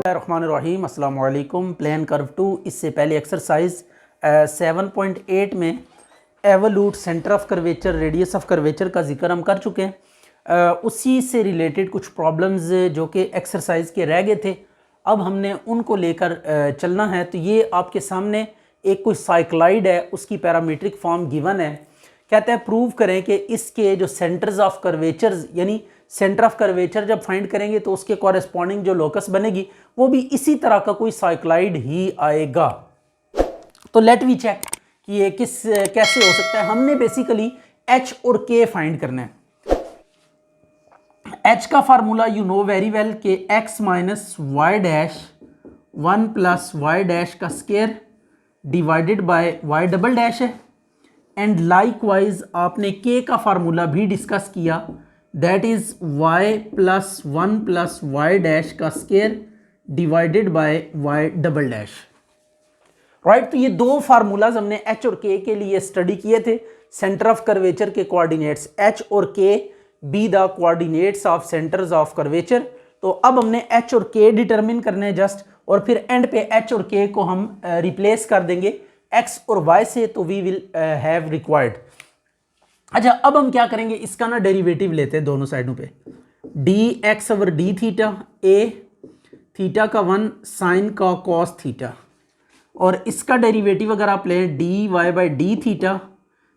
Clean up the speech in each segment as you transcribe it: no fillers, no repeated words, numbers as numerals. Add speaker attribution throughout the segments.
Speaker 1: रहमानिर्रहीम अस्सलाम वालेकुम। Plane curve 2 इससे पहले एक्सरसाइज 7.8 में evolute centre of curvature radius of curvature का जिक्र हम कर चुके हैं। उसी से रिलेटेड कुछ प्रॉब्लम्स जो कि एक्सरसाइज के रह गए थे, अब हमने उनको लेकर चलना है। तो ये आपके सामने एक कोई साइक्लाइड है, उसकी पैरामीट्रिक फॉर्म गिवन है। कहते हैं प्रूव करें कि इसके जो सेंटर्स ऑफ कर्वेचर्स यानी सेंटर ऑफ कर्वेचर जब फाइंड करेंगे तो उसके कॉरेस्पॉन्डिंग जो लोकस बनेगी वो भी इसी तरह का कोई साइक्लाइड ही आएगा। तो लेट वी चेक कि ये कैसे हो सकता है। हमने बेसिकली एच और के फाइंड करना है। एच का formula you know very well कि x minus y dash 1 plus y dash का square divided by y double dash है। एंड लाइकवाइज आपने के का फार्मूला भी डिस्कस किया, that is y plus 1 plus y dash का square divided by y double dash. Right, तो ये दो फार्मूलाज हमने h और k के लिए स्टडी किए थे। सेंटर ऑफ कर्वेचर के कोऑर्डिनेट्स h और k be the coordinates of centres of curvature. तो अब हमने h और k डिटरमिन करने जस्ट, और फिर एंड पे h और k को हम रिप्लेस कर देंगे x और y से, तो वी विल हैव रिक्वायर्ड। अच्छा, अब हम क्या करेंगे, इसका ना डेरिवेटिव लेते हैं दोनों साइडों पे। D x over d theta, a theta का 1 साइन का कॉस थीटा, और इसका डेरिवेटिव अगर आप लें d y by d theta,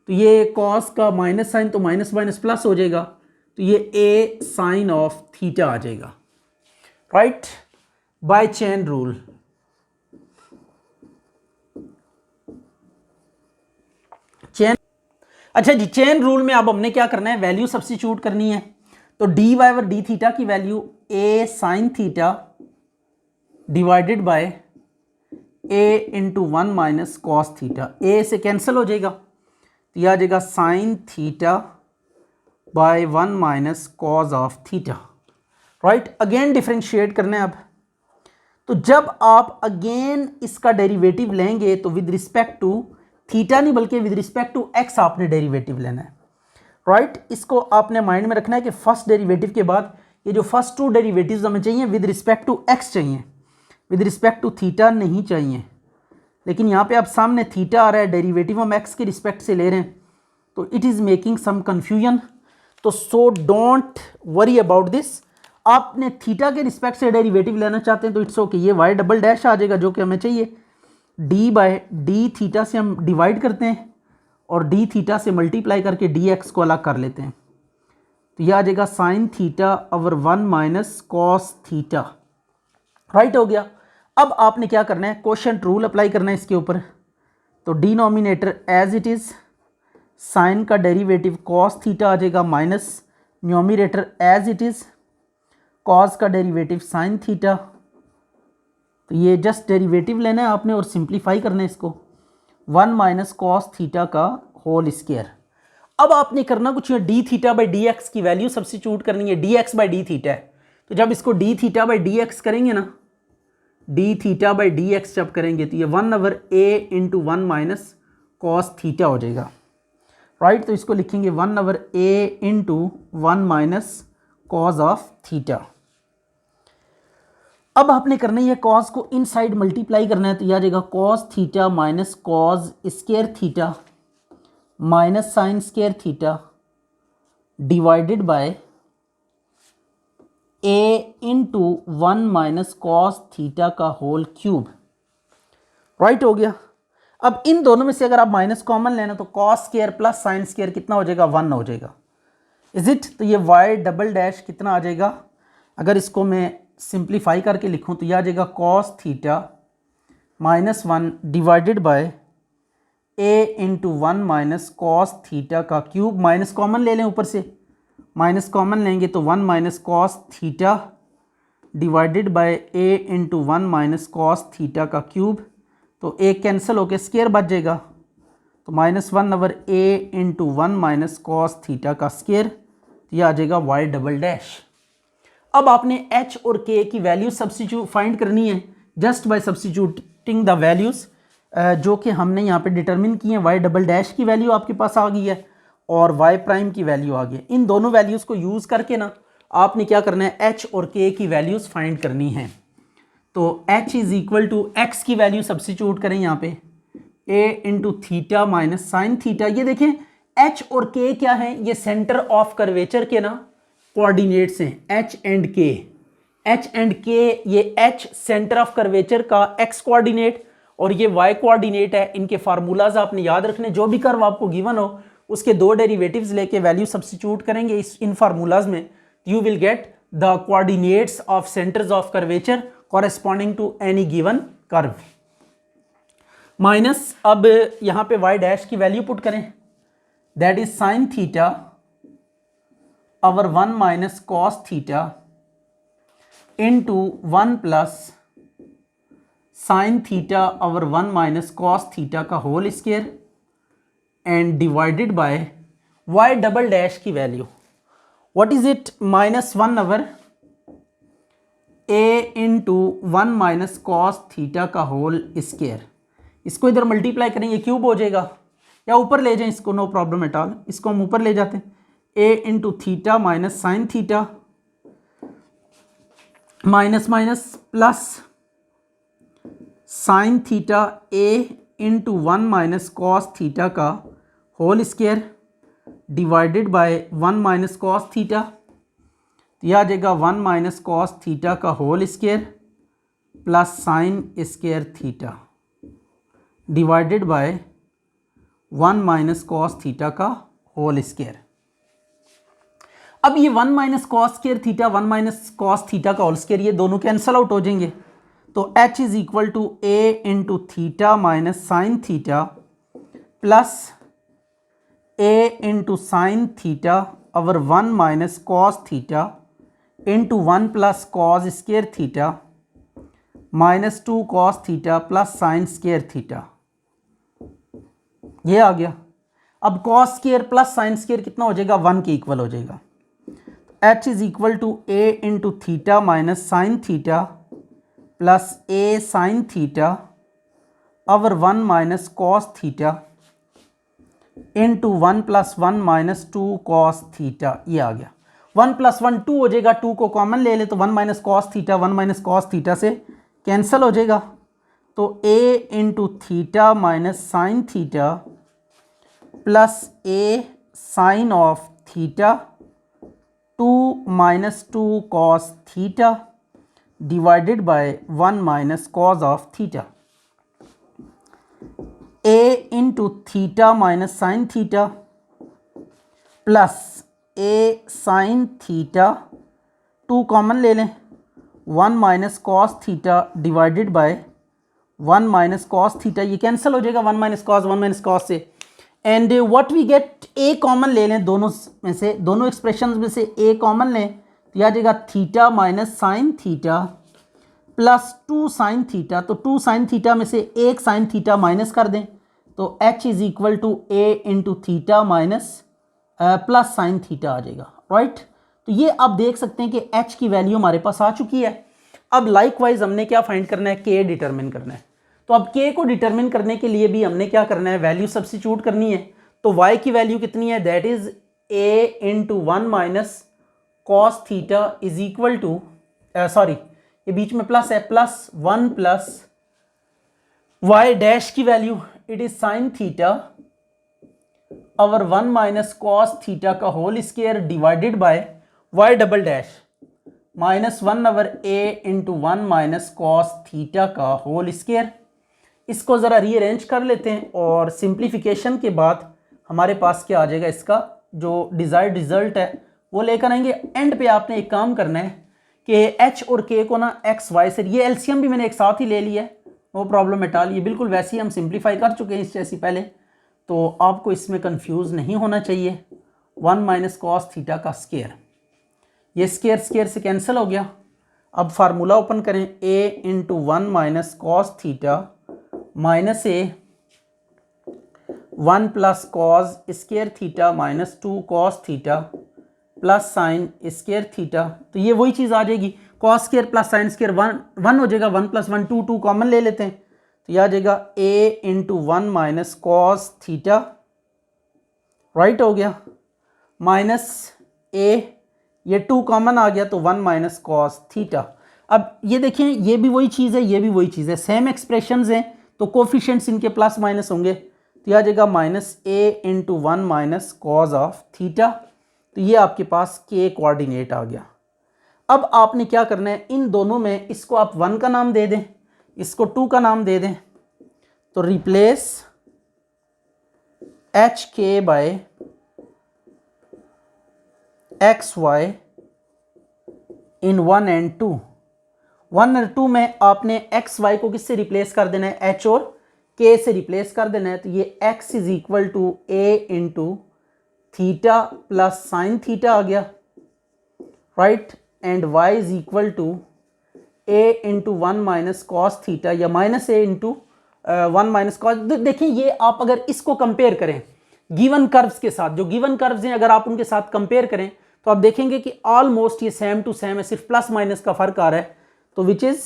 Speaker 1: तो ये कॉस का माइनस साइन तो माइनस माइनस प्लस हो जाएगा, तो ये ए साइन ऑफ थीटा आ जाएगा। Right, by chain rule. Chain, अच्छा जी, चेन रूल में अब हमने क्या करना है, वैल्यू सब्स्टिट्यूट करनी है। तो d y over d theta की value a sine theta divided by a into 1 minus cos theta. A से कैंसिल हो जाएगा, तो यह आ जाएगा sine theta by 1 minus cos of theta. Right, again differentiate करना है अब। तो जब आप अगेन इसका डेरिवेटिव लेंगे तो विद रिस्पेक्ट टू थीटा नहीं बल्कि विद रिस्पेक्ट टू एक्स आपने डेरिवेटिव लेना है। राइट, इसको आपने माइंड में रखना है कि फर्स्ट डेरिवेटिव के बाद ये जो फर्स्ट टू डेरिवेटिव्स हमें चाहिए विद रिस्पेक्ट टू एक्स चाहिए, विद रिस्पेक्ट टू थीटा नहीं चाहिए। लेकिन यहाँ पे आप सामने थीटा आ रहा है, डेरिवेटिव हम एक्स के रिस्पेक्ट से ले रहे हैं, तो it is making some confusion. तो so don't worry about this. आपने थीटा के रिस्पेक्ट से डेरिवेटिव लेना चाहते हैं तो इट्स ओके, ये वाई डबल डैश आ जाएगा जो कि हमें चाहिए। डी बाय डी थीटा से हम डिवाइड करते हैं और डी थीटा से मल्टीप्लाई करके डी एक्स को अलग कर लेते हैं, तो यह आ जाएगा sine theta over 1 minus cos theta. Right हो गया। अब आपने क्या करना है, क्वोशिएंट रूल अप्लाई करना है इसके ऊपर। तो denominator as it is sine का डेरिवेटिव कॉस थीटा आ जाएगा, minus numerator as it is cos का डेरिवेटिव साइन थीटा। तो ये जस्ट डेरिवेटिव लेना है आपने और सिंप्लीफाई करना है इसको, 1 माइनस कॉस थीटा का होल स्क्वायर। अब आपने करना कुछ है, d theta by d x की वैल्यू सब्स्टिट्यूट करनी है। D x by d theta है, तो जब इसको D theta by d x करेंगे ना, D theta by d x जब करेंगे तो ये 1 ओवर ए इंटू 1 माइनस कॉस थीटा हो जाएगा। राइट, तो इसको लिखेंगे 1 over A into 1 minus cos of theta. अब आपने करना है कॉस को इनसाइड मल्टीप्लाई करना है, तो यह आ जाएगा cos theta minus cos square theta minus sine square theta divided by a into 1 minus cos theta का होल क्यूब। राइट हो गया। अब इन दोनों में से अगर आप माइनस कॉमन लेना तो cos square plus sine square कितना हो जाएगा, 1 हो जाएगा। Is it? तो ये वाई डबल डैश कितना आ जाएगा, अगर इसको मैं सिंप्लीफाई करके लिखूं तो यह आ जाएगा cos theta minus 1 divided by a into 1 minus cos theta का क्यूब। माइनस कॉमन ले लें, ऊपर से माइनस कॉमन लेंगे तो 1 minus cos theta divided by a into 1 minus cos theta का क्यूब। तो ए कैंसिल होकर स्क्वायर बच जाएगा, तो माइनस 1 ओवर ए इंटू 1 माइनस कॉस थीटा का स्क्वायर, तो यह आ जाएगा वाई डबल डैश। अब आपने h और k की वैल्यू सब्स्टिट्यूट फाइंड करनी है just by substituting the values जो कि हमने यहाँ पे डिटरमिन की है। y डबल डैश की वैल्यू आपके पास आ गई है और y प्राइम की वैल्यू आ गई है। इन दोनों वैल्यूज़ को यूज़ करके ना आपने क्या करना है, h और k की वैल्यूज़ फाइंड करनी है। तो h is equal to x की वैल्यू सब्स्टिट्यूट करें यहाँ पे a into theta minus sine theta. ये देखें h और k क्या है, ये सेंटर ऑफ कर्वेचर के ना कोऑर्डिनेट्स हैं, h एंड k, ये h सेंटर ऑफ कर्वेचर का x कोऑर्डिनेट और ये y कोऑर्डिनेट है। इनके फार्मूलाज आपने याद रखने, जो भी कर्व आपको गिवन हो उसके दो डेरिवेटिव्स लेके वैल्यू सब्स्टिट्यूट करेंगे इन फार्मूलाज में, you will get the coordinates of centres of curvature corresponding to any given curve. Minus अब यहां पे y डैश की वैल्यू पुट करें, that is sine theta over 1 minus cos theta into 1 plus sine theta over 1 minus cos theta का whole square and divided by y double dash की value, what is it, minus 1 over a into 1 minus cos theta का whole square. इसको इधर multiply करेंगे, cube हो जाएगा, या ऊपर ले जाएं इसको, नो प्रॉब्लम एट ऑल, इसको हम ऊपर ले जाते हैं, a into theta minus sine theta minus minus plus sine theta a into 1 minus cos theta का whole square divided by 1 minus cos theta, तो यह आ जाएगा 1 माइनस कॉस थीटा का whole square plus sine square theta divided by 1 minus cos theta का whole square. अब ये 1 minus cos square theta 1 minus cos theta का होल स्क्वायर ये दोनों कैंसल आउट हो जाएंगे, तो h is equal to a into theta minus sine theta plus a into sine theta over 1 minus cos theta into 1 plus cos square theta minus 2 cos theta plus sine square theta, ये आ गया। अब cos square plus sine square कितना हो जाएगा, 1 के equal हो जाएगा। h is equal to a into theta minus sine theta plus a sine theta over 1 minus cos theta into 1 plus 1 minus 2 cos theta, ये आ गया। 1 प्लस 1 2 हो जाएगा, 2 को कॉमन ले ले तो 1 minus cos theta 1 minus cos theta से कैंसिल हो जाएगा, तो a into theta minus sine theta plus a sine of theta 2 minus 2 cos theta divided by 1 minus cos of theta, a into theta minus sine theta plus a sine theta 2 common ले लें 1 minus cos theta divided by 1 minus cos theta, ये cancel हो जाएगा 1 minus cos से, and what we get, a common ले लें दोनों में से, दोनों एक्सप्रेशन में से a कॉमन लें तो यह आ जाएगा theta minus sine theta plus 2 sign theta, तो 2 साइन थीटा में से 1 साइन थीटा माइनस कर दें तो h is equal to a into theta minus plus sine theta आ जाएगा, राइट। तो ये आप देख सकते हैं कि h की वैल्यू हमारे पास आ चुकी है। अब लाइकवाइज हमने क्या फाइंड करना है, k डिटरमिन करना है। तो अब k को डिटरमिन करने के लिए भी हमने क्या करना है, वैल्यू सब्स्टिट्यूट करनी है। तो y की वैल्यू कितनी है, that is a into 1 minus cos theta is equal to, sorry ये बीच में प्लस है, प्लस 1 प्लस y डैश की value it is sine theta over 1 minus cos theta का whole square divided by y double dash minus 1 over a into 1 minus cos theta का whole square. इसको ज़रा rearrange कर लेते हैं और सिंप्लीफिकेशन के बाद हमारे पास क्या आ जाएगा, इसका जो डिज़ायर्ड रिजल्ट है वो लेकर आएंगे। एंड पे आपने एक काम करना है कि h और k को ना x y से, ये एलसीएम भी मैंने एक साथ ही ले लिया है, नो प्रॉब्लम एट ऑल, ये बिल्कुल वैसे ही हम सिंप्लीफाई कर चुके हैं इस जैसी पहले, तो आपको इसमें कंफ्यूज नहीं होना चाहिए। 1 माइनस कॉस थीटा का स्क्वायर, ये स्क्वायर से कैंसिल हो गया। अब फार्मूला ओपन करें, a into 1 minus cos theta minus a 1 plus cos square theta minus 2 cos theta plus sine square theta, तो ये वही चीज़ आ जाएगी, cos square plus sine square 1 हो जाएगा, 1 प्लस 1 2 कॉमन ले लेते हैं तो यह आ जाएगा a into 1 minus cos theta, right हो गया, माइनस a, ये 2 कॉमन आ गया तो 1 माइनस कॉस थीटा। अब ये देखें, ये भी वही चीज़ है, ये भी वही चीज़ है, सेम एक्सप्रेशंस हैं, तो कोफिशिएंट्स इनके प्लस माइनस होंगे, तो आ जाएगा -a/1 minus cos of theta. तो ये आपके पास के कोऑर्डिनेट आ गया। अब आपने क्या करना है, इन दोनों में इसको आप 1 का नाम दे दें, इसको 2 का नाम दे दें, तो replace HK by XY in 1 and 2। 1 और 2 में आपने XY को किससे रिप्लेस कर देना है, H और K से रिप्लेस कर देना है। तो ये X is equal to A into theta plus sine theta आ गया, right, and Y is equal to A into 1 minus cos theta, या -A इंटू 1 माइनस कॉस। देखिए ये आप अगर इसको कंपेयर करें गिवन कर्व्स के साथ, जो गिवन कर्व्स हैं अगर आप उनके साथ कंपेयर करें तो आप देखेंगे कि ऑलमोस्ट ये सेम टू सेम है, सिर्फ प्लस माइनस का फर्क आ रहा है। तो which is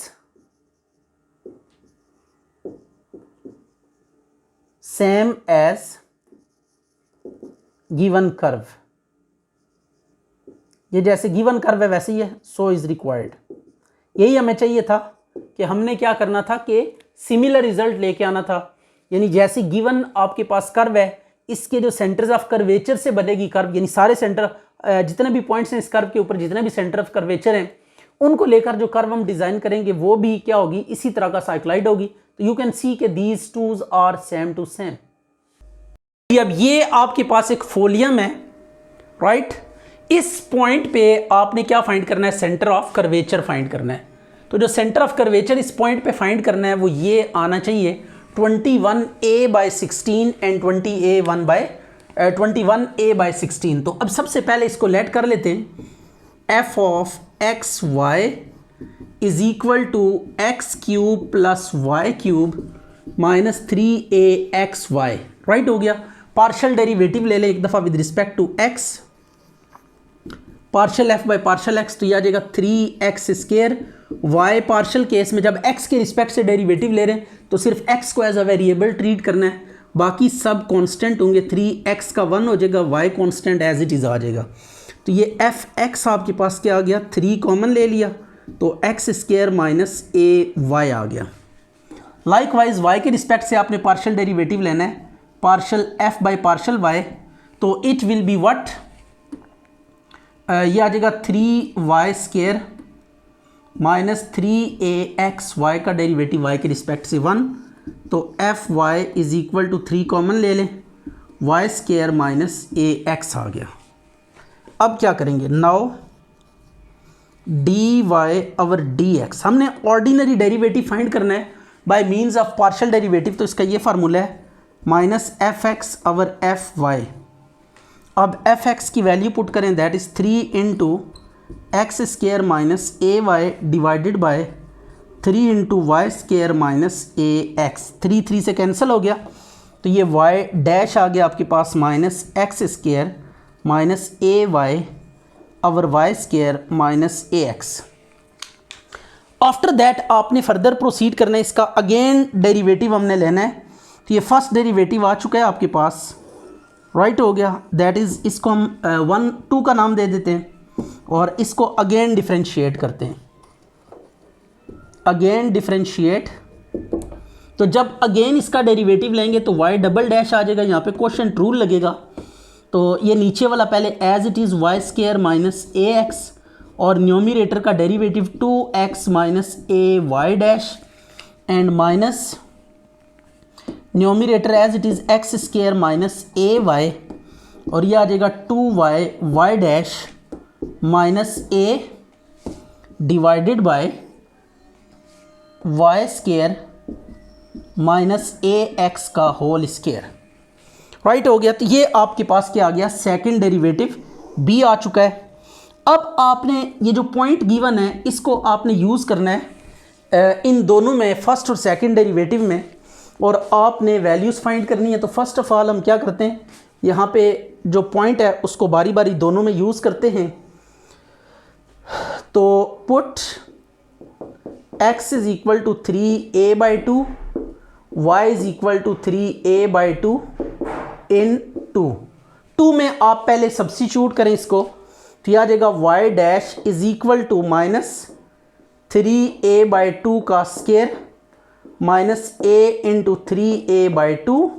Speaker 1: same as given curve, ये जैसे गिवन कर्व है वैसे ही है, सो इज रिक्वायर्ड। यही हमें चाहिए था कि हमने क्या करना था कि सिमिलर रिजल्ट लेके आना था, यानी जैसे गिवन आपके पास कर्व है, इसके जो सेंटर्स ऑफ कर्वेचर से बनेगी कर्व, यानी सारे सेंटर जितने भी पॉइंट्स हैं इस कर्व के ऊपर, जितने भी सेंटर ऑफ कर्वेचर हैं, उनको लेकर जो कर्व हम डिजाइन करेंगे वो भी क्या होगी, इसी तरह का साइक्लॉइड होगी। तो यू कैन सी के these twos are same to same. अब ये आपके पास एक फोलियम है, राइट, इस पॉइंट पे आपने क्या फाइंड करना है, सेंटर ऑफ कर्वेचर फाइंड करना है। तो जो सेंटर ऑफ कर्वेचर इस पॉइंट पे फाइंड करना है वो ये आना चाहिए 21a/16 एंड 21a/16। तो अब सबसे पहले इसको लेट कर लेते हैं, f of x y is equal to x cube plus y cube minus 3aXy, right हो गया। पार्शियल डेरिवेटिव ले ले एक दफ़ा with respect to x, partial f by partial x, तो यह आ जाएगा 3x²। y पार्शियल केस में जब x के रिस्पेक्ट से डेरिवेटिव ले रहे हैं तो सिर्फ x को एज अ वेरिएबल ट्रीट करना है, बाकी सब कांस्टेंट होंगे। 3x का 1 हो जाएगा, y constant as it is आ जाएगा। तो ये fx आपके पास क्या आ गया, 3 कॉमन ले लिया तो x² माइनस ay आ गया। लाइकवाइज y के रिस्पेक्ट से आपने पार्शियल डेरिवेटिव लेना है, partial f by partial y, तो इट विल बी व्हाट, ये आ जाएगा 3y² माइनस 3aXy का डेरिवेटिव y के रिस्पेक्ट से 1, तो fy is equal to 3 common ले लें, y² माइनस ax आ गया। अब क्या करेंगे, नाउ dy ओवर dx, हमने ऑर्डिनरी डेरिवेटिव फाइंड करना है bye means of partial derivative, तो इसका ये फार्मूला है माइनस fx ओवर fy। अब fx की वैल्यू पुट करें, that is 3 into x² minus ay divided by 3 into y² minus ax। 3 से कैंसिल हो गया, तो ये y डैश आ गया आपके पास minus x² minus ay over y² minus ax। After that आपने फर्दर प्रोसीड करना है, इसका अगेन डेरिवेटिव हमने लेना है। तो ये फर्स्ट डेरिवेटिव आ चुका है आपके पास, राइट हो गया, दैट इज़, इसको हम 1 2 का नाम दे देते हैं और इसको अगेन डिफरेंशिएट करते हैं, अगेन डिफरेंशिएट। तो जब अगेन इसका डेरिवेटिव लेंगे तो y डबल डैश आ जाएगा, यहाँ पे क्वोशिएंट रूल लगेगा, तो ये नीचे वाला पहले as it is y² minus ax और न्यूमरेटर का derivative 2x minus ay dash and minus numerator as it is x² minus ay, और ये आ जाएगा 2y y dash minus a divided by y² minus ax का whole square, right हो गया। तो ये आपके पास क्या आ गया, सेकंड डेरिवेटिव b आ चुका है। अब आपने ये जो पॉइंट गिवन है इसको आपने यूज़ करना है इन दोनों में, फर्स्ट और सेकंड डेरिवेटिव में, और आपने वैल्यूज़ फाइंड करनी है। तो फर्स्ट ऑफ ऑल हम क्या करते हैं, यहाँ पे जो पॉइंट है उसको बारी बारी दोनों में यूज़ करते हैं। तो put x is equal to 3a/2, y is equal to 3a/2 in 2 में आप पहले सब्स्टिट्यूट करें इसको, तो आ जाएगा y dash is equal to minus 3a/2 का square minus a into 3a/2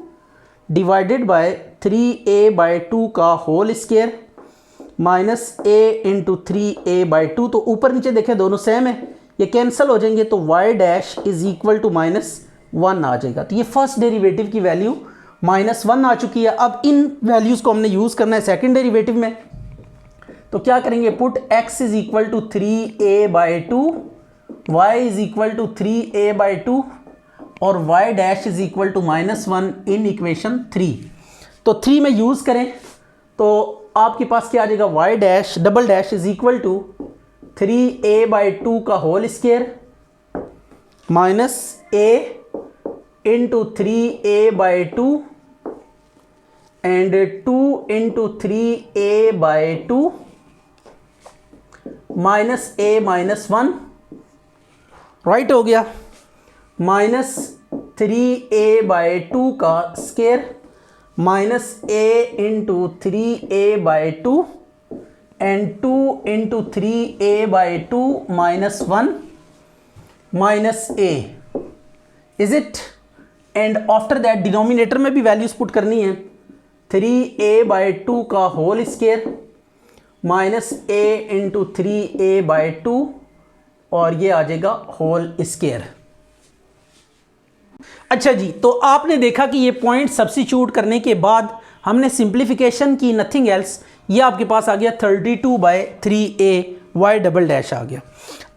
Speaker 1: divided by 3a/2 का whole square minus a into 3a/2। तो ऊपर नीचे देखें दोनों सेम है, ये कैंसिल हो जाएंगे तो y dash is equal to -1 आ जाएगा। तो ये फर्स्ट डेरिवेटिव की वैल्यू -1 आ चुकी है। अब इन वैल्यूज़ को हमने यूज़ करना है सेकंड डेरिवेटिव में। तो क्या करेंगे, put x is equal to 3a/2, y is equal to 3a/2 और y dash is equal to -1 in equation 3। तो 3 में यूज़ करें तो आपके पास क्या आ जाएगा, y dash double dash is equal to 3a/2 का whole square minus a into 3a/2 and 2 into 3a/2 minus a -1 right हो गया, माइनस 3a/2 का square minus a into 3a/2 and 2 into 3a/2 -1 minus a is it. And after that denominator में भी values put करनी है, 3a/2 का whole square minus a into 3a/2 और ये आ जाएगा होल स्क्वायर। अच्छा जी, तो आपने देखा कि ये पॉइंट सब्स्टिट्यूट करने के बाद हमने सिंप्लीफिकेशन की, नथिंग एल्स, ये आपके पास आ गया 32/3a y डबल डैश आ गया।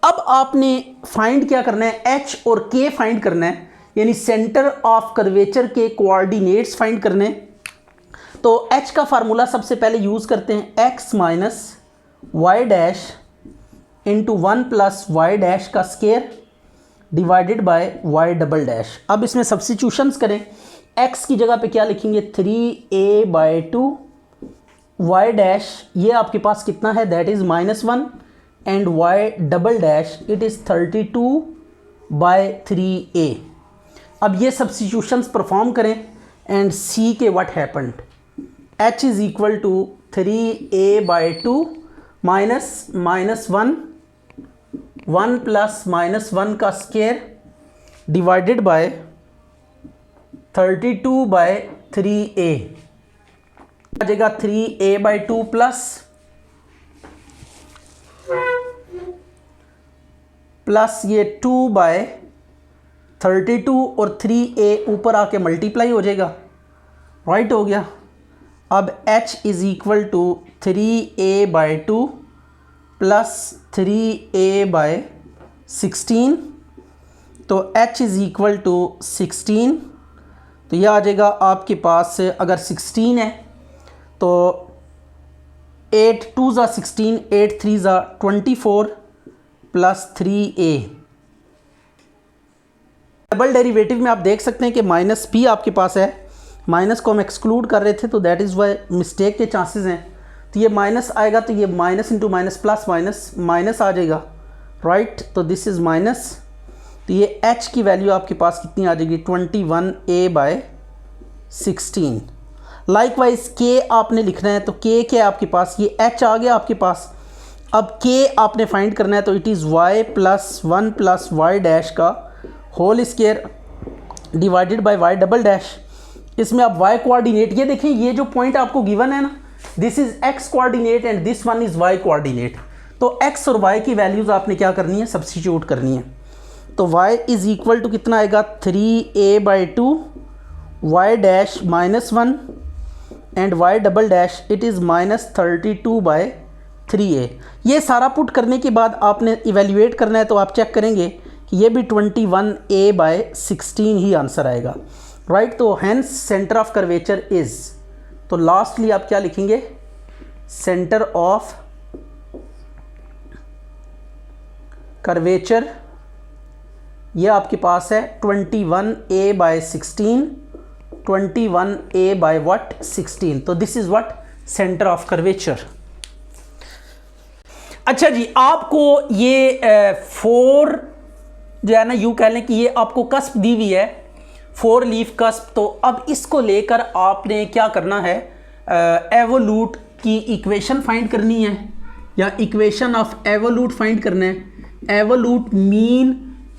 Speaker 1: अब आपने फाइंड क्या करना है, h और k फाइंड करना है, यानी सेंटर ऑफ कर्वेचर के कोऑर्डिनेट्स फाइंड करने हैं। तो h का फार्मूला सबसे पहले यूज़ करते हैं, x minus y dash into 1 plus y dash का square divided by y double dash. अब इसमें सब्स्टिट्यूशंस करें, x की जगह पे क्या लिखेंगे, 3a/2 y डैश, ये आपके पास कितना है, that is -1 and y double dash it is 32/3a। अब ये सब्स्टिट्यूशंस परफॉर्म करें एंड सी के what happened, h is equal to 3a/2 minus -1 1 plus -1 का स्क्वायर डिवाइडेड बाय 32/3a आ जाएगा 3a/2 प्लस ये 2/32 और 3a ऊपर आके मल्टीप्लाई हो जाएगा, राइट हो गया। अब h is equal to 3a/2 plus 3a/16, तो h इज़ इक्वल टू 16। तो यह आ जाएगा आपके पास, अगर 16 है तो 8 2 ज़ा 16, 8 3 ज़ा 24 प्लस 3a। डबल डेरिवेटिव में आप देख सकते हैं कि माइनस p आपके पास है, माइनस को हम एक्सक्लूड कर रहे थे तो दैट इज़ वाई मिस्टेक के चांसेस हैं। तो ये माइनस आएगा तो ये minus into minus plus minus minus आ जाएगा, राइट। तो दिस इज़ माइनस, तो ये h की वैल्यू आपके पास कितनी आ जाएगी, 21a/16। लाइकवाइज k आपने लिखना है, तो k क्या है आपके पास, ये h आ गया आपके पास। अब k आपने फाइंड करना है, तो it is y plus 1 plus y dash का whole square divided by y double dash. इसमें आप y कोऑर्डिनेट, ये देखें, ये जो पॉइंट आपको गिवन है ना, this is x coordinate and this one is y coordinate. तो x और y की वैल्यूज़ आपने क्या करनी है, सब्स्टिट्यूट करनी है। तो y इज़ इक्वल टू कितना आएगा, 3a/2 y dash -1 and y double dash it is -32/3a। ये सारा पुट करने के बाद आपने इवेल्युएट करना है, तो आप चेक करेंगे कि ये भी 21a/16 ही आंसर आएगा, राइट। तो hence centre of curvature is, तो लास्टली आप क्या लिखेंगे, सेंटर ऑफ कर्वेचर, ये आपके पास है 21a/16, 21a/16। तो this is what, centre of curvature. अच्छा जी, आपको ये 4 जो है ना, यूँ कह लें कि ये आपको कस्प दी हुई है, 4 लीफ कस्प। तो अब इसको लेकर आपने क्या करना है, एवोल्यूट की इक्वेशन फाइंड करनी है, या इक्वेशन ऑफ एवोल्यूट फाइंड करना है। Evolute mean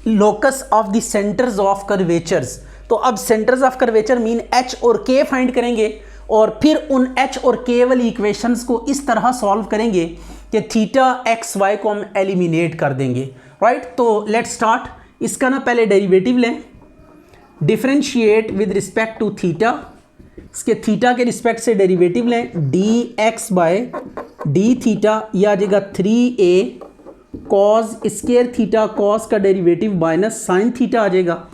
Speaker 1: locus of the centres of curvatures. तो अब centres of curvature mean H और के फाइंड करेंगे और फिर उन एच और के वाली इक्वेशंस को इस तरह सॉल्व करेंगे कि थीटा एक्स वाई को हम एलिमिनेट कर देंगे, राइट। तो लेट्स स्टार्ट। इसका ना पहले डेरिवेटिव लें, differentiate with respect to theta, इसके थीटा के रिस्पेक्ट से डेरिवेटिव लें, d x by d theta, यह आ जाएगा 3a cos square theta, cos का डेरिवेटिव माइनस साइन थीटा आ जाएगा,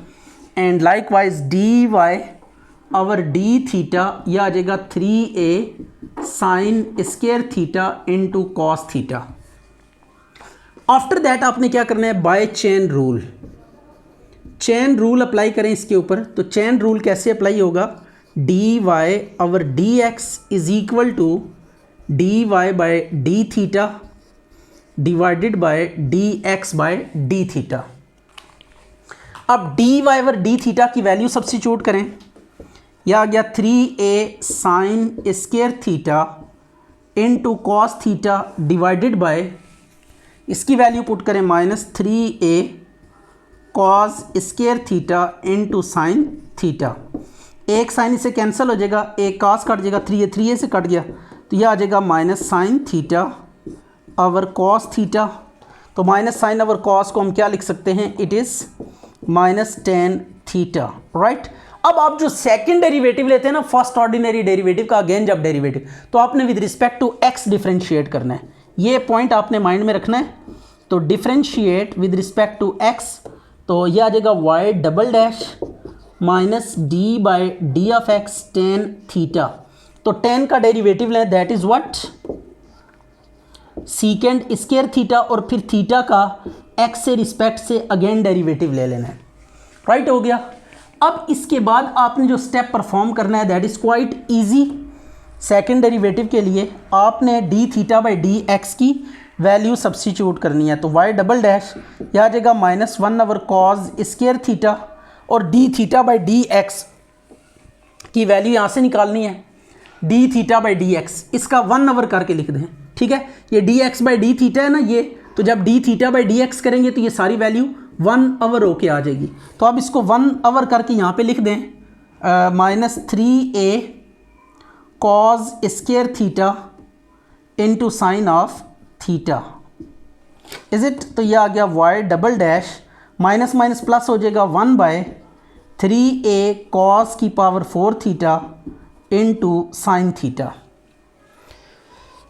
Speaker 1: and likewise d y over d theta, यह आ जाएगा 3a sine square theta into cos theta. After that आपने क्या करना है, by chain rule, chain rule apply करें इसके ऊपर। तो चेन रूल कैसे अप्लाई होगा, d y over d x is equal to d y by d theta divided by d x by d theta. अब d y over d theta की value substitute करें, यह आ गया 3a sine square theta into cos theta divided by, इसकी value put करें minus 3a cos square theta into sine theta. एक sine इससे कैंसिल हो जाएगा, एक कॉस कट जाएगा, 3a से कट गया, तो यह आ जाएगा minus sine theta over cos theta. तो माइनस साइन ओवर कॉस को हम क्या लिख सकते हैं, it is minus tan theta, right. अब आप जो सेकंड डेरिवेटिव लेते हैं ना, फर्स्ट ऑर्डिनरी डेरिवेटिव का अगेन जब डेरिवेटिव, तो आपने with respect to x differentiate करना है, ये पॉइंट आपने माइंड में रखना है। तो differentiate with respect to x, तो यह आ जाएगा y double dash minus d by d of x tan theta. तो टेन का डेरिवेटिव लें, that is what, sec square theta, और फिर थीटा का एक्स से रिस्पेक्ट से अगेन डेरिवेटिव ले लेना है, राइट हो गया। अब इसके बाद आपने जो स्टेप परफॉर्म करना है that is quite easy. Second derivative के लिए आपने d theta by d x की वैल्यू सब्स्टिट्यूट करनी है। तो वाई डबल डैश यह आ जाएगा minus 1 over cos square theta, और d theta by d x की वैल्यू यहाँ से निकालनी है, d theta by d x, इसका 1 ओवर करके लिख दें, ठीक है। ये d x by d theta है ना ये, तो जब D theta by d x करेंगे तो ये सारी वैल्यू 1 ओवर होके आ जाएगी। तो अब इसको 1 ओवर करके यहाँ पे लिख दें, minus 3a cos square theta into sine of theta, is it. तो यह आ गया y double dash minus minus plus हो जाएगा 1 बाय 3a कॉस की power 4 theta into sine theta.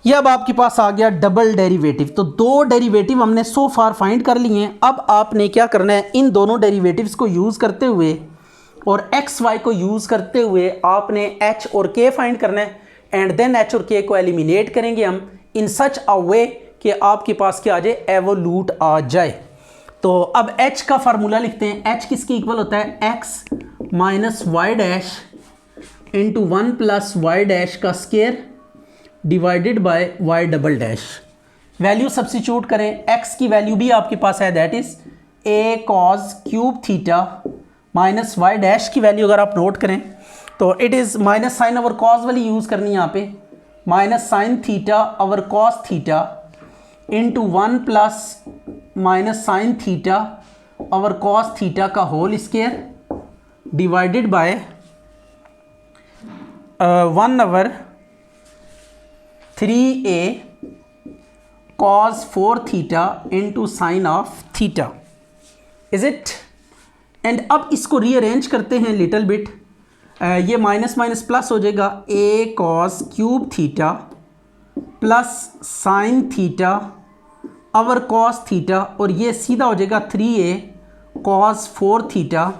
Speaker 1: यह अब आपके पास आ गया डबल डेरिवेटिव। तो दो डेरिवेटिव हमने सो फार फाइंड कर लिए हैं। अब आपने क्या करना है, इन दोनों डेरिवेटिव्स को यूज़ करते हुए और एक्स वाई को यूज़ करते हुए आपने एच और के फाइंड करना है, एंड देन एच और के को एलिमिनेट करेंगे हम इन सच अ वे कि आपके पास क्या आ जाए, एवोल्यूट आ जाए। तो अब एच का फार्मूला लिखते हैं, एच किसके इक्वल होता है, x minus y dash into 1 plus y dash का square divided by y double dash. Value substitute करें, एक्स की वैल्यू भी आपके पास है, that is a cos cube theta, minus y dash की वैल्यू अगर आप नोट करें तो it is minus sine over cos वाली यूज़ करनी है यहाँ पे, minus sine theta over cos theta into 1 plus minus sine theta over cos theta का whole square divided by 1 over 3a cos 4 theta into sine of theta, is it. And अब इसको rearrange करते हैं little bit, ये minus minus plus हो जाएगा, a cos cube theta plus sine theta over cos theta, और ये सीधा हो जाएगा 3a cos 4 theta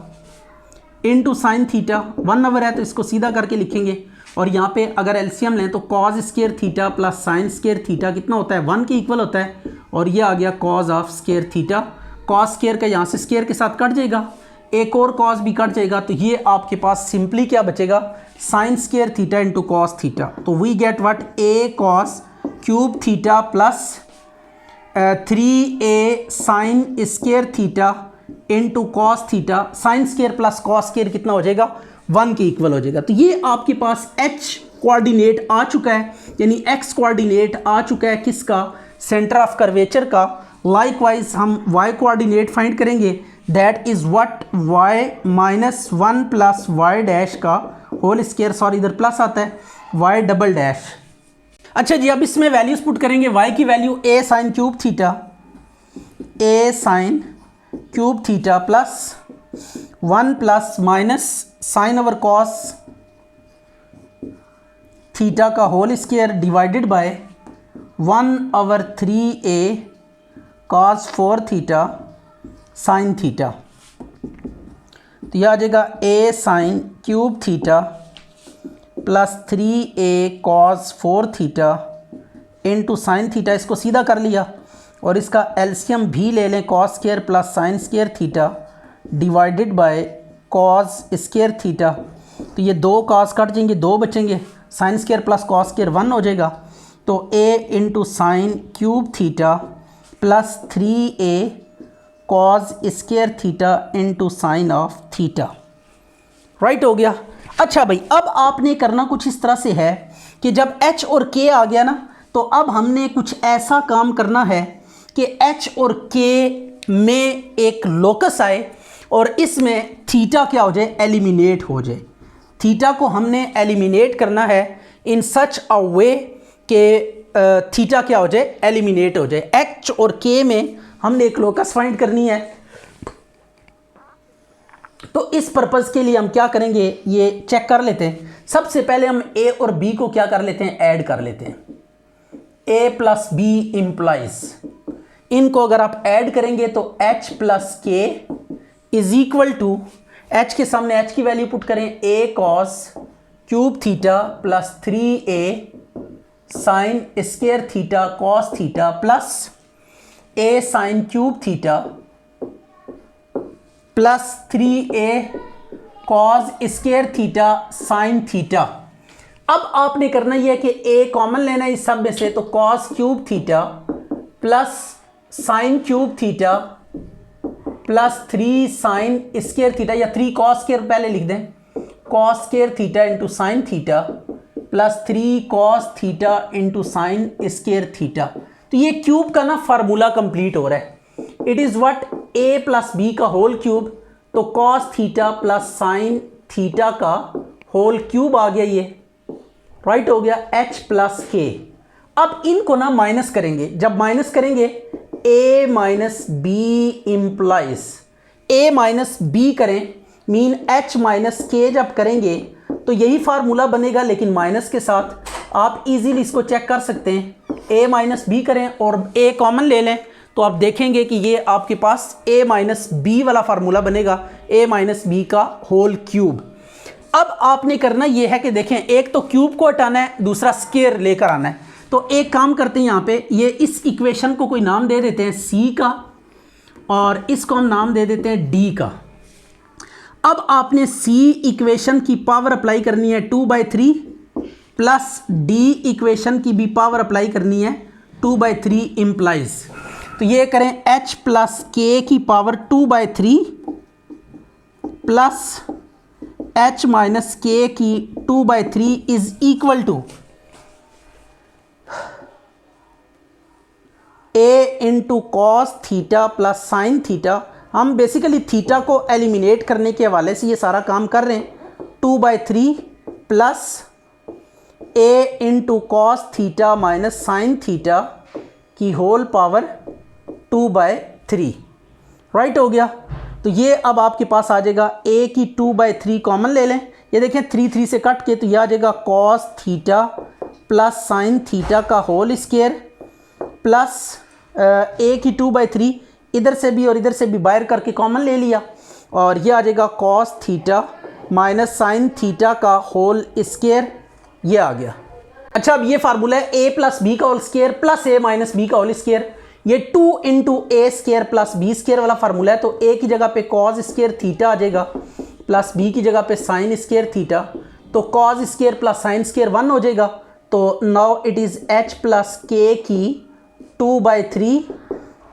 Speaker 1: into sine theta. 1 over है तो इसको सीधा करके लिखेंगे, और यहाँ पे अगर एलसीएम लें तो cause square theta plus sign square theta कितना होता है, 1 के इक्वल होता है, और ये आ गया cause of square theta. Cos square का यहाँ से स्केयर के साथ कट जाएगा, एक और कॉज भी कट जाएगा, तो ये आपके पास सिंपली क्या बचेगा, sine square theta into cos theta. तो we get what, a cos cube theta plus 3a sine square theta into cos theta, sine square plus cos square कितना हो जाएगा, 1 के इक्वल हो जाएगा। तो ये आपके पास h कोऑर्डिनेट आ चुका है, यानी x कोऑर्डिनेट आ चुका है किसका, सेंटर ऑफ कर्वेचर का। लाइकवाइज हम y कोऑर्डिनेट फाइंड करेंगे, that is what y minus 1 plus y dash का होल स्क्वायर, सॉरी इधर प्लस आता है, y डबल डैश। अच्छा जी, अब इसमें वैल्यूज पुट करेंगे। y की value a sine cube theta, a sine cube theta plus 1 plus minus sine over cos theta का whole square divided by 1/3a cos 4 theta sine theta. तो यह आ जाएगा a sine cube theta plus 3a cos 4 theta into sine theta. इसको सीधा कर लिया और इसका एलसीएम भी ले लें, cos square plus sine square theta divided bye cos square theta. तो ये दो cos कट जाएंगे, दो बचेंगे, sine square plus cos square 1 हो जाएगा। तो a into sign cube theta plus 3a cos square theta into sine of theta, right हो गया। अच्छा भाई, अब आपने करना कुछ इस तरह से है कि जब h और k आ गया ना, तो अब हमने कुछ ऐसा काम करना है कि h और k में एक लोकस आए और इसमें थीटा क्या हो जाए, एलिमिनेट हो जाए। थीटा को हमने एलिमिनेट करना है इन सच अ वे कि थीटा क्या हो जाए, एलिमिनेट हो जाए। एच और के में हमने एक लोकस फाइंड करनी है। तो इस पर्पस के लिए हम क्या करेंगे, ये चेक कर लेते हैं। सबसे पहले हम ए और बी को क्या कर लेते हैं, ऐड कर लेते हैं। ए प्लस बी इंप्लाइज, इनको अगर आप ऐड करेंगे तो h plus k is equal to, h के सामने एच की वैल्यू पुट करें, a cos cube theta plus 3a sine square theta cos theta plus a sine cube theta plus 3a cos square theta sine theta. अब आपने करना यह है कि a कॉमन लेना है इस सब में से, तो cos cube theta plus sign cube theta plus 3 sign square theta, या 3 कॉस स्क्वायर पहले लिख दें, cos square theta into sine theta plus 3 cos theta into sign square theta. तो ये क्यूब का ना फार्मूला कंप्लीट हो रहा है। It is what a plus b का होल क्यूब, तो cos theta plus sine theta का होल क्यूब आ गया, ये राइट हो गया, h प्लस के। अब इनको ना माइनस करेंगे, जब माइनस करेंगे a minus b implies, a minus b करें मीन h माइनस के जब करेंगे तो यही फार्मूला बनेगा, लेकिन माइनस के साथ। आप इजीली इसको चेक कर सकते हैं, a माइनस बी करें और a कॉमन ले लें तो आप देखेंगे कि ये आपके पास a माइनस बी वाला फार्मूला बनेगा, a माइनस बी का होल क्यूब। अब आपने करना ये है कि देखें, एक तो क्यूब को हटाना है, दूसरा स्क्वायर लेकर आना है। तो एक काम करते हैं, यहाँ पे ये इस इक्वेशन को कोई नाम दे देते हैं c का, और इसको हम नाम दे देते हैं d का। अब आपने c इक्वेशन की पावर अप्लाई करनी है 2/3 प्लस d इक्वेशन की भी पावर अप्लाई करनी है 2/3 इंप्लाइज। तो ये करें h प्लस के की power 2/3 plus h minus k की 2/3 is equal to a into cos theta plus sine theta. हम बेसिकली थीटा को एलिमिनेट करने के हवाले से ये सारा काम कर रहे हैं। 2/3 plus a into cos theta minus sine theta की होल पावर 2/3, राइट हो गया। तो ये अब आपके पास आ जाएगा, a की 2/3 कॉमन ले लें, ये देखें 3 से कट के, तो यह आ जाएगा cos theta plus sine theta का होल स्क्वायर प्लस a की 2/3 इधर से भी और इधर से भी बाहर करके कॉमन ले लिया, और ये आ जाएगा cos theta minus sine theta का होल स्क्वायर, ये आ गया। अच्छा, अब ये फार्मूला है a प्लस बी का whole square plus a minus b का होल स्क्वायर, ये 2 into a square plus b square वाला फार्मूला है। तो a की जगह पे कॉस स्क्वायर थीटा आ जाएगा प्लस b की जगह पे साइन स्क्वायर थीटा, तो cos square plus sine square 1 हो जाएगा। तो now it is h plus के की 2/3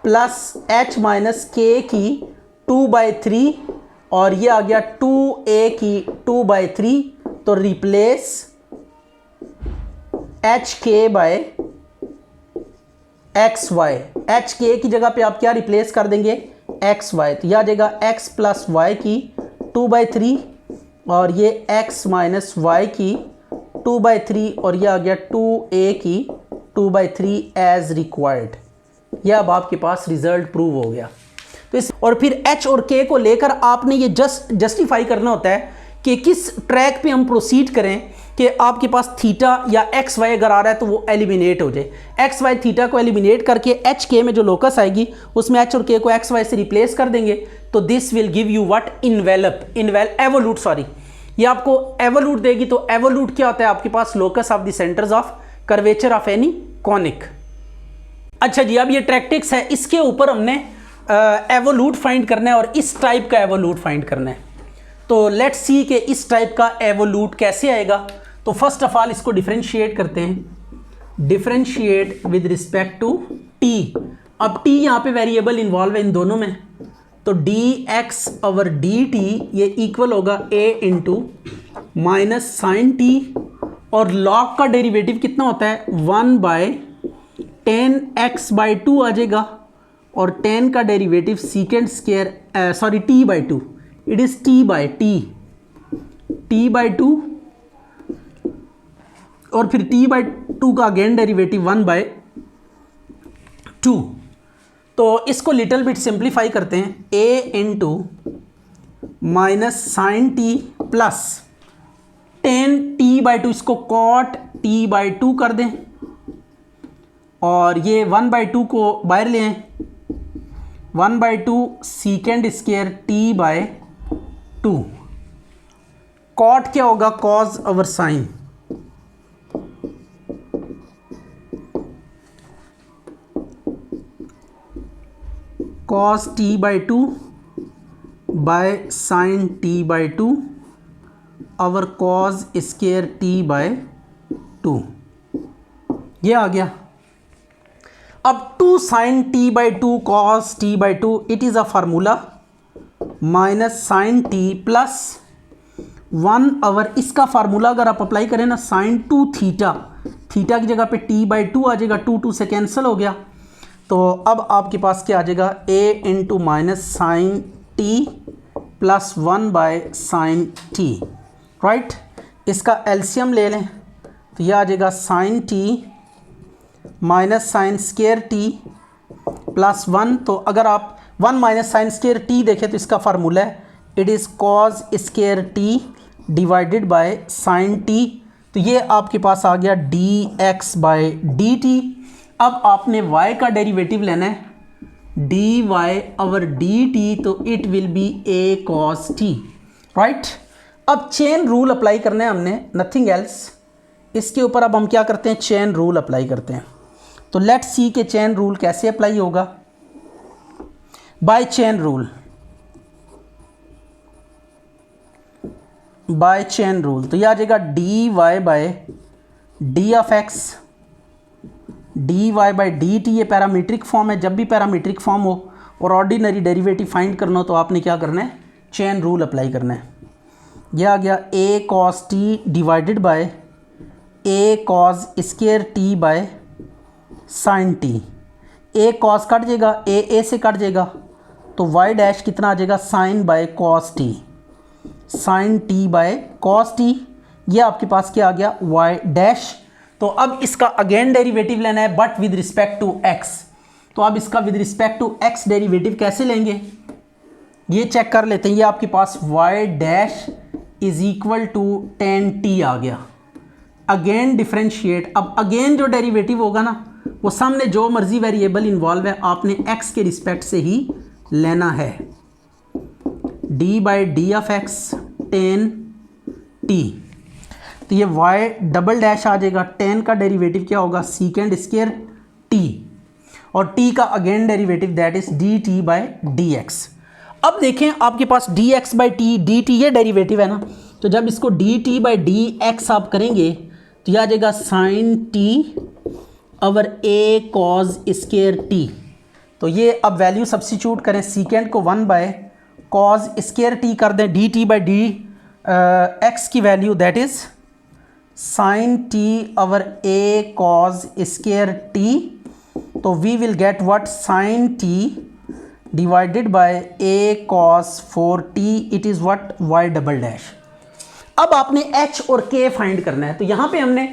Speaker 1: प्लस h माइनस के की 2/3, और ये आ गया 2a की 2/3। तो replace h k by x y, h k की जगह पे आप क्या रिप्लेस कर देंगे, एक्स वाई, तो यह आ जाएगा एक्स प्लस वाई की 2/3 और ये एक्स माइनस वाई की 2/3 और यह आ गया 2a की 2/3 एज रिक्वायर्ड। यह अब आपके पास रिजल्ट प्रूव हो गया। तो इस और फिर h और k को लेकर आपने ये जस्टिफाई करना होता है कि किस ट्रैक पे हम प्रोसीड करें कि आपके पास थीटा या एक्स वाई अगर आ रहा है तो वो एलिमिनेट हो जाए। एक्स वाई थीटा को एलिमिनेट करके एच के में जो लोकस आएगी उसमें एच और के को एक्स वाई से रिप्लेस कर देंगे, तो this will give you what, evolute, sorry, ये आपको एवोल्यूट देगी। तो एवोल्यूट क्या होता है, आपके पास locus of the centres of curvature of any conic. अच्छा जी, अब ये ट्रैक्टिक्स है, इसके ऊपर हमने एवोल्यूट फाइंड करना है और इस टाइप का एवोल्यूट फाइंड करना है। तो लेट्स सी कि इस टाइप का एवोल्यूट कैसे आएगा। तो फर्स्ट ऑफ ऑल इसको डिफरेंशिएट करते हैं, differentiate with respect to t. अब टी यहाँ पे वेरिएबल इन्वॉल्व है इन दोनों में, तो d x over d t ये इक्वल होगा a into minus sine t, और लॉग का डेरिवेटिव कितना होता है 1/10x/2 आ जाएगा, और 10 का derivative sec square sorry t/2, it is t/2 और फिर t/2 का अगेन डेरिवेटिव 1/2। तो इसको लिटिल बिट सिंप्लीफाई करते हैं, a into minus sine t plus 10t/2, इसको cot t/2 कर दें और ये 1/2 को बाहर ले आए, 1/2 सीकेंड स्क्वायर t/2। कॉट क्या होगा, cos over sine, cos t/2 by sine t/2 over cos square t/2, ये आ गया। अब 2 sine t/2 cos t/2, it is a formula minus sine t plus 1 over, इसका फार्मूला अगर आप अप्लाई करें ना साइन 2 थीटा, थीटा की जगह पे t/2 आ जाएगा, 2 से कैंसिल हो गया। तो अब आपके पास क्या आ जाएगा, a into minus sine t plus 1/साइन टी, राइट। इसका एलसीएम ले लें तो यह आ जाएगा sine t minus sine square t plus 1। तो अगर आप 1 माइनस साइन स्क्वायर टी देखें तो इसका फार्मूला है it is cause square T divided by sine T. तो ये आपके पास आ गया dx/dt। अब आपने y का डेरिवेटिव लेना है dy/dt, तो it will B a cos t, right. अब चेन रूल अप्लाई करना है हमने, नथिंग एल्स। इसके ऊपर अब हम क्या करते हैं, चेन रूल अप्लाई करते हैं। तो लेट्स सी के चेन रूल कैसे अप्लाई होगा। By chain rule, by chain rule, तो यह आ जाएगा dy/d ऑफ x, dy/dt, ये पैरामीट्रिक फॉर्म है। जब भी पैरामीट्रिक फॉर्म हो और ऑर्डिनरी डेरिवेटिव फाइंड करना हो तो आपने क्या करना है, चेन रूल अप्लाई करना है। यह आ गया a cos t divided by a cos square t by sine t. a cos cut जाएगा, a से कट जाएगा, तो y डैश कितना आ जाएगा, sine by cos t, sine t by cos t. ये आपके पास क्या आ गया, y डैश। तो अब इसका अगेन डेरिवेटिव लेना है but with respect to x। तो अब इसका with respect to x derivative कैसे लेंगे, ये चेक कर लेते हैं। ये आपके पास y dash is equal to 10t आ गया। अगेन डिफरेंशिएट, अब अगेन जो डेरिवेटिव होगा ना वो सामने जो मर्जी वेरिएबल इन्वॉल्व है आपने x के रिस्पेक्ट से ही लेना है। d/d ऑफ x 10t, तो ये y डबल डैश आ जाएगा। 10 का डेरिवेटिव क्या होगा, सीकेंड स्क्वायर t, और t का again derivative that is dt/dx। अब देखें आपके पास dx/t dt ये डेरिवेटिव है ना, तो जब इसको dt/dx आप करेंगे तो यह आ जाएगा sine t over a cos square t। तो ये अब वैल्यू सब्स्टिट्यूट करें, सीकेंड को 1/cos स्क्वायर t कर दें, dt/dx की value that is sine t over a cos square t तो we will get what, sine t divided by a cos 4t, it is what, y double dash. अब आपने h और k find करना है, तो यहां पे हमने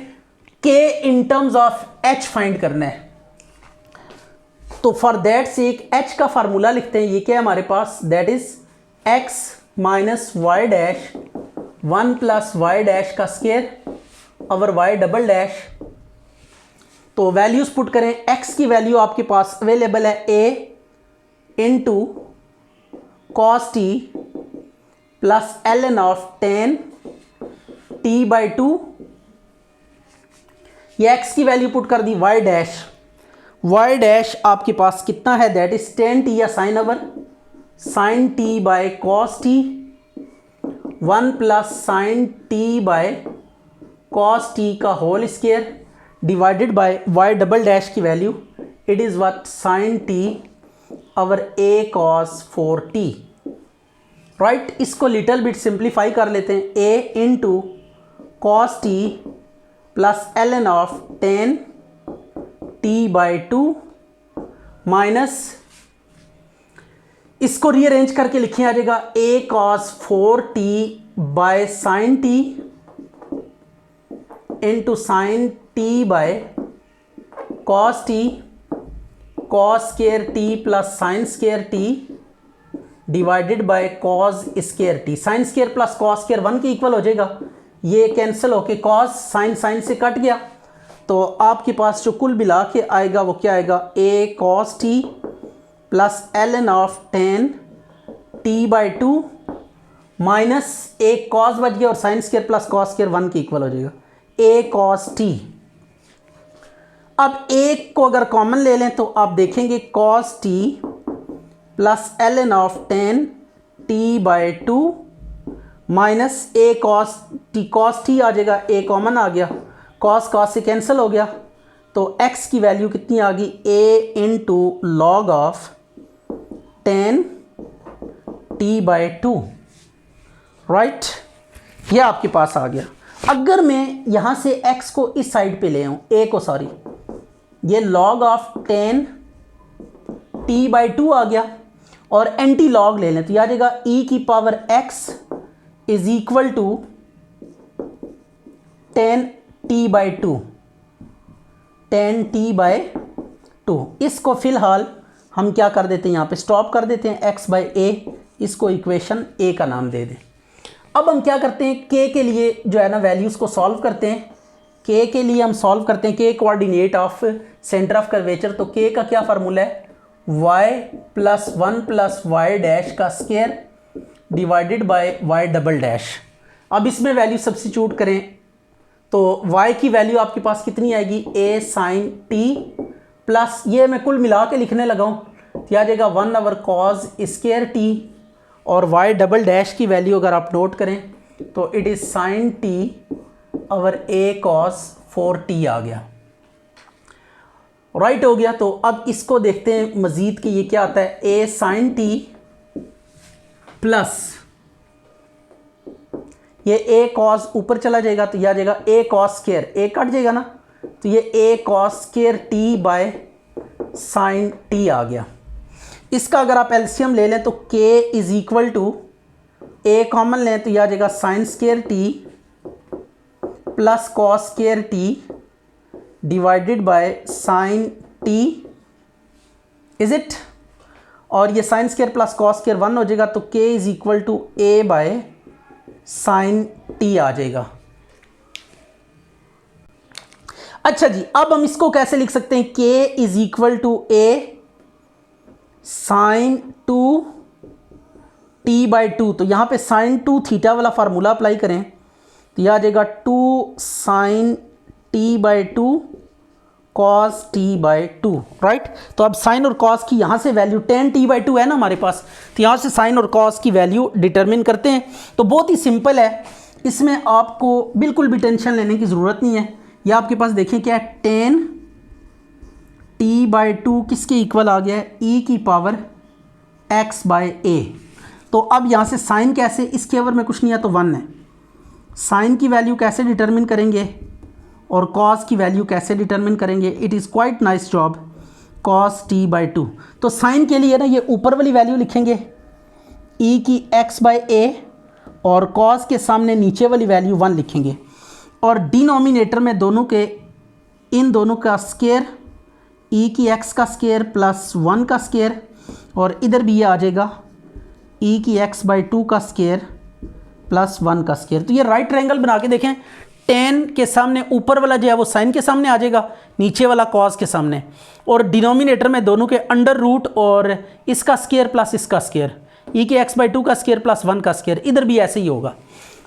Speaker 1: k in terms of h find करना है। तो फॉर दैट सेक h का फार्मूला लिखते हैं, ये क्या है हमारे पास, that is x minus y dash 1 plus y dash का square over y double dash. तो वैल्यूज पुट करें, x की वैल्यू आपके पास अवेलेबल है a into cos t plus ln of tan t by 2, ये x की वैल्यू पुट कर दी, y डैश आपके पास कितना है, दैट इज टेन टी या sine over sine t by cos t 1 plus sine t by cos t का whole square divided by y double dash की value, it is what, sine t over a cos 4t, right. इसको little bit simplify कर लेते हैं, a into cos t plus ln of tan t by 2 minus, इसको rearrange करके लिखे आ जाएगा a cos 4t bye sine T into sine t by cos T cos square t plus sine square T divided by cos square T. Sine square plus cos square 1 के equal हो जाएगा, ये cancel होके cos sine sign से cut गया, तो आपके पास जो कुल मिला के आएगा वो क्या आएगा, a cos t plus ln of tan t by 2 minus एक कॉस बच गया और sine square plus cos square 1 के इक्वल हो जाएगा, a कॉस टी। अब एक को अगर कॉमन ले लें तो आप देखेंगे cos t plus ln of tan t by 2 minus a cos t आ जाएगा, a कॉमन आ गया, कॉस कॉस से कैंसिल हो गया, तो x की वैल्यू कितनी आ गई, a into log of tan t by 2, right. यह आपके पास आ गया। अगर मैं यहां से x को इस साइड पे ले आऊं, a को सॉरी, ये log of tan t by 2 आ गया और एंटी लॉग ले लें तो यह आ जाएगा e की power x is equal to ten t by 2, ten t by 2। इसको फिलहाल हम क्या कर देते हैं, यहाँ पे स्टॉप कर देते हैं, x बाई ए, इसको इक्वेशन a का नाम दे दें। अब हम क्या करते हैं, k के लिए जो है ना वैल्यूज़ को सॉल्व करते हैं। k के लिए हम सॉल्व करते हैं k coordinate of centre of curvature, तो k का क्या फार्मूला है, y plus 1 plus y dash का square divided by y double dash. अब इसमें वैल्यू सब्स्टिट्यूट करें तो y की वैल्यू आपके पास कितनी आएगी, a साइन t प्लस ये मैं कुल मिला के लिखने लगा हूँ, तो आ जाएगा 1 ओवर कॉस स्क्वायर t, और y डबल डैश की वैल्यू अगर आप नोट करें तो it is sign t over a cos 4t आ गया, राइट हो गया। तो अब इसको देखते हैं मजीद कि ये क्या आता है, a साइन t प्लस ये a कॉस ऊपर चला जाएगा तो यह आ जाएगा a कॉस स्क्वायर, a कट जाएगा ना, तो ये a cos square t by sine t आ गया। इसका अगर आप एलसीएम ले लें तो k is equal to a common लें तो यह आ जाएगा sine square t plus cos square t divided by sine t, is it, और ये sine square plus cos square 1 हो जाएगा, तो k is equal to a by sine t आ जाएगा। अच्छा जी, अब हम इसको कैसे लिख सकते हैं, k is equal to a sine 2 t by 2, तो यहाँ पे साइन 2 थीटा वाला फार्मूला अप्लाई करें तो यह आ जाएगा 2 sine t by 2 cos t by 2, right. तो अब साइन और कॉस की यहाँ से वैल्यू टेन t बाई 2 है ना हमारे पास, तो यहाँ से साइन और कॉस की वैल्यू डिटरमिन करते हैं। तो बहुत ही सिंपल है, इसमें आपको बिल्कुल भी टेंशन लेने की ज़रूरत नहीं है। यह आपके पास देखें क्या है, टेन t बाई 2 किसके इक्वल आ गया है, e की पावर x बाई a। तो अब यहाँ से साइन कैसे, इसके ओवर में कुछ नहीं है तो 1 है, साइन की वैल्यू कैसे डिटरमिन करेंगे और कॉस की वैल्यू कैसे डिटरमिन करेंगे, it is quite nice job. Cos T by two. तो साइन के लिए ना ये ऊपर वाली वैल्यू लिखेंगे ई की एक्स बाई ए, और कॉस के सामने नीचे वाली वैल्यू 1 लिखेंगे, और डिनोमिनेटर में दोनों के इन दोनों का स्केयर ई की एक्स का स्केयर प्लस 1 का स्केयर, और इधर भी ये आ जाएगा ई की एक्स बाई 2 का स्केयर प्लस 1 का स्केयर। तो ये राइट ट्रायंगल बना के देखें, टेन के सामने ऊपर वाला जो है वो साइन के सामने आ जाएगा, नीचे वाला कॉस के सामने, और डिनोमिनेटर में दोनों के अंडर रूट और इसका स्केयर प्लस इसका स्केयर, ई के एक्स बाई 2 का स्केयर प्लस 1 का स्केयर। इधर भी ऐसे ही होगा,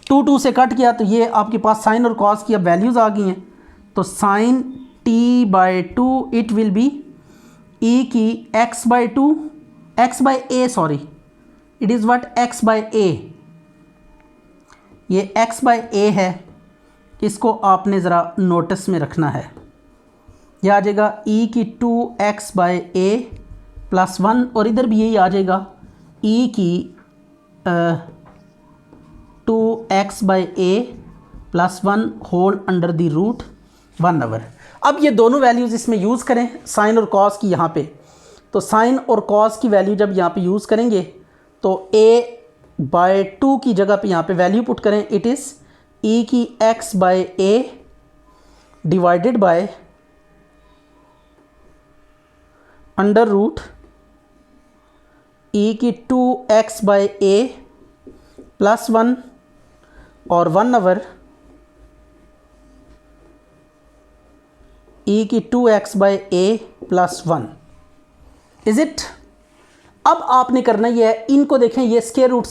Speaker 1: 2 से कट किया तो ये आपके पास साइन और कॉस की अब वैल्यूज़ आ गई हैं। तो sine t by 2 it will be e की x by 2 x by a, sorry it is what x by a, ये एक्स बाई ए है, इसको आपने ज़रा नोटिस में रखना है। यह आ जाएगा ई की 2x बाई ए प्लस 1, और इधर भी यही आ जाएगा ई की 2x by a plus 1 whole under the root 1/। अब ये दोनों वैल्यूज़ इसमें यूज़ करें साइन और कॉस की यहाँ पे, तो साइन और कॉस की वैल्यू जब यहाँ पे यूज़ करेंगे तो a बाई 2 की जगह पे यहाँ पे वैल्यू पुट करें, इट इज़ ई की x by a divided by under root e की 2x बाई ए प्लस 1 और 1/, ई की 2x by a plus 1। Is it? अब आपने करना ये है, इनको देखें, ये स्केयर रूट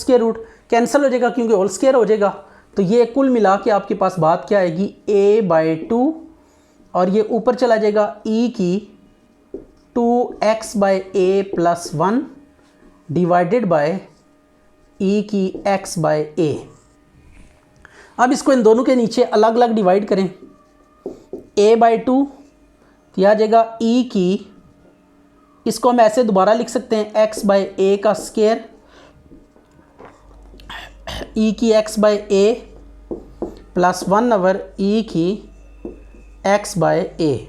Speaker 1: कैंसिल हो जाएगा क्योंकि होल स्केयर हो जाएगा, तो ये कुल मिला के आपके पास बात क्या आएगी, a बाई 2, और ये ऊपर चला जाएगा e की 2x by a plus 1 divided by e की x बाई ए। अब इसको इन दोनों के नीचे अलग अलग डिवाइड करें, a बाई 2 तो यह आ जाएगा e की, इसको हम ऐसे दोबारा लिख सकते हैं x बाई ए का स्केयर, e की x by a plus 1/, e की x बाई ए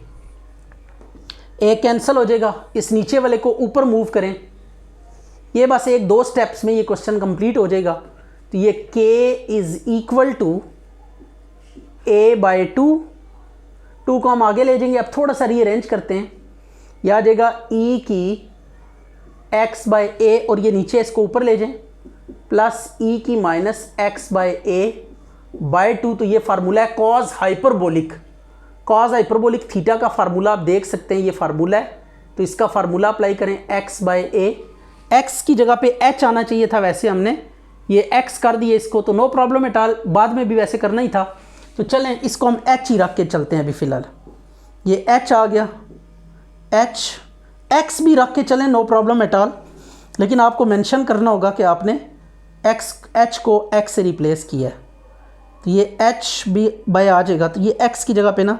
Speaker 1: कैंसिल हो जाएगा, इस नीचे वाले को ऊपर मूव करें, ये बस 1-2 स्टेप्स में ये क्वेश्चन कंप्लीट हो जाएगा। तो ये k is equal to a by 2 को हम आगे ले जाएंगे, अब थोड़ा सा रीअरेंज करते हैं, यह आ जाएगा e की x बाई ए, और ये नीचे इसको ऊपर ले जाएं, प्लस e की minus x by A by 2। तो ये फार्मूला है कॉज हाइपरबोलिक थीटा का फार्मूला आप देख सकते हैं, ये फार्मूला है, तो इसका फार्मूला अप्लाई करें, x बाई ए, x की जगह पे h आना चाहिए था, वैसे हमने ये x कर दिए इसको, तो नो प्रॉब्लम एट ऑल, बाद में भी वैसे करना ही था। तो चलें इसको हम h ही रख के चलते हैं अभी फ़िलहाल, ये h आ गया, x भी रख के चलें, नो प्रॉब्लम एट ऑल, लेकिन आपको मेंशन करना होगा कि आपने h को x से रिप्लेस किया है। तो ये h भी बाय आ जाएगा, तो ये x की जगह पे ना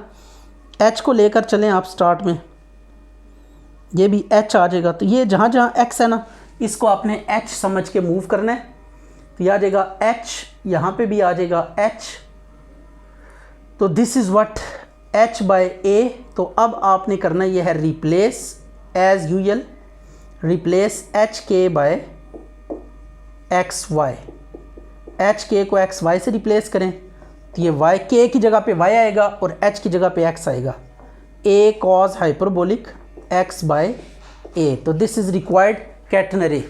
Speaker 1: h को लेकर चलें आप स्टार्ट में, ये भी h आ जाएगा। तो ये जहाँ जहाँ x है ना, इसको आपने h समझ के मूव करना है, तो यह आ जाएगा h, यहाँ पे भी आ जाएगा h, तो this is what h by a. तो अब आपने करना यह है replace as usual, replace h के बाय एक्स वाई, एच के को एक्स वाई से रिप्लेस करें, तो ये वाई के की जगह पे y आएगा और h की जगह पे x आएगा, a cos hyperbolic x by a। तो दिस इज़ रिक्वायर्ड कैटेनरी।